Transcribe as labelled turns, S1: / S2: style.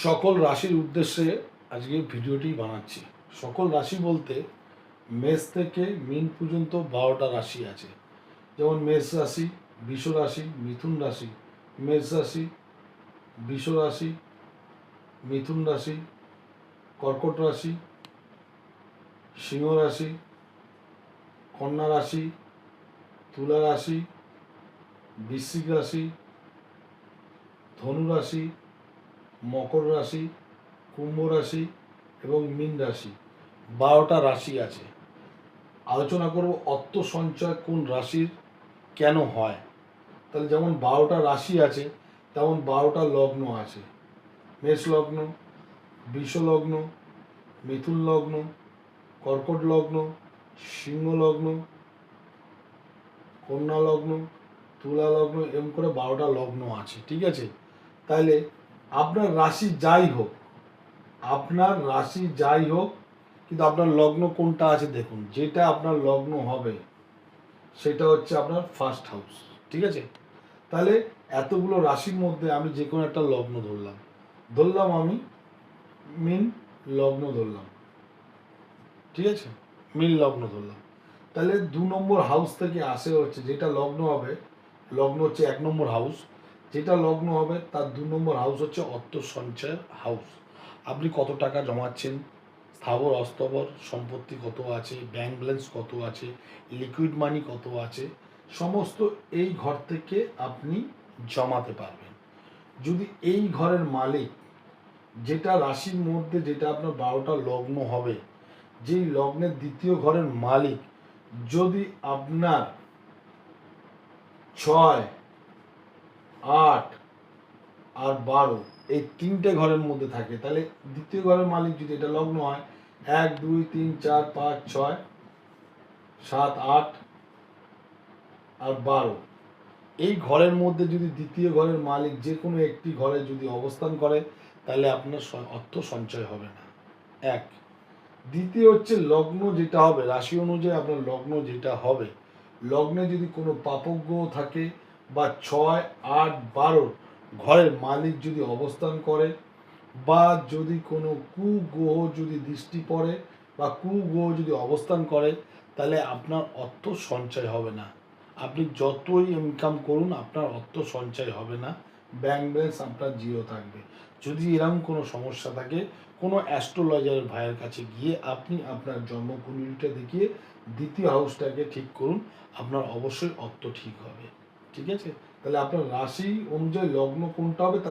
S1: সকল রাশির উদ্দেশ্যে আজকে ভিডিওটি বানাচ্ছি। সকল রাশি বলতে মেষ থেকে মীন পর্যন্ত 12টা রাশি আছে। যেমন মেষ রাশি, বৃষ রাশি, মিথুন রাশি, মেষ রাশি, বৃষ রাশি, মিথুন রাশি, কর্কট রাশি, সিংহ রাশি, কন্যা রাশি, তুলা রাশি, বৃশ্চিক রাশি, ধনু রাশি, মকর রাশি, কুম্ভ রাশি এবং মীন রাশি। 12টা রাশি আছে। আলোচনা করব অর্থ সঞ্চয় কোন রাশির কেন হয়। তাহলে যেমন 12টা রাশি আছে তেমন 12টা লগ্ন আছে। মেষ লগ্ন, বৃষ লগ্ন, মিথুন লগ্ন, কর্কট লগ্ন, সিংহ লগ্ন, কন্যা লগ্ন, তুলা লগ্ন, এরকম করে 12টা লগ্ন আছে। ঠিক আছে, তাহলে আপনার রাশি যাই হোক, আপনার রাশি যাই হোক, কিন্তু আপনার লগ্ন কোনটা আছে দেখুন। যেটা আপনার লগ্ন হবে সেটা হচ্ছে আপনার ফার্স্ট হাউস। ঠিক আছে, তাহলে এতগুলো রাশির মধ্যে আমি যে কোনো একটা লগ্ন ধরলাম আমি মীন লগ্ন ধরলাম। ঠিক আছে, মীন লগ্ন ধরলাম। তাহলে 2 নম্বর হাউস থেকে আসে হচ্ছে যেটা লগ্ন হবে, লগ্ন হচ্ছে 1 নম্বর হাউস। যেটা লগ্ন হবে তার 2 নম্বর হাউস হচ্ছে অর্থ সঞ্চয়ের হাউস। আপনি কত টাকা জমাচ্ছেন, স্থাবর অস্থাবর সম্পত্তি কত আছে, ব্যাংক ব্যালেন্স কত আছে, লিকুইড মানি কত আছে, সমস্ত এই ঘর থেকে আপনি জমাতে পারবেন। যদি এই ঘরের মালিক, যেটা রাশির মধ্যে যেটা আপনার 12টা লগ্ন হবে, যেই লগ্নের দ্বিতীয় ঘরের মালিক যদি আপনার 6, 8 আর 12 এই 3টে ঘরের মধ্যে থাকে, তাহলে দ্বিতীয় ঘরের মালিক যদি এটা লগ্ন হয় 1, 2, 3, 4, 5, 6, 7, 8 আর 12, এই ঘরের মধ্যে যদি দ্বিতীয় ঘরের মালিক যে কোনো একটি ঘরে যদি অবস্থান করে তাহলে আপনার অর্থ সঞ্চয় হবে না। এক। দ্বিতীয় হচ্ছে লগ্ন যেটা হবে, রাশি অনুযায়ী আপনার লগ্ন যেটা হবে, লগ্নে যদি কোনো পাপক গ্রহ থাকে বা 6, 8, 12 ঘরের মালিক যদি অবস্থান করে, বা যদি কোনো কুগ্রহ যদি দৃষ্টি পড়ে বা কুগ্রহ যদি অবস্থান করে, তাহলে আপনার অর্থ সঞ্চয় হবে না। আপনি যতই ইনকাম করুন আপনার অর্থ সঞ্চয় হবে না, ব্যাংক ব্যালেন্স আপনার জিরো থাকবে। যদি এরকম কোনো সমস্যা থাকে, কোনো অ্যাস্ট্রোলজারের ভাইয়ের কাছে গিয়ে আপনি আপনার জন্মকুণ্ডলীটা দেখিয়ে দ্বিতীয় হাউসটাকে ঠিক করুন, আপনার অবশ্যই অর্থ ঠিক হবে। ঠিক আছে, তাহলে আপনার রাশি অনুযায়ী লগ্ন কোনটা হবে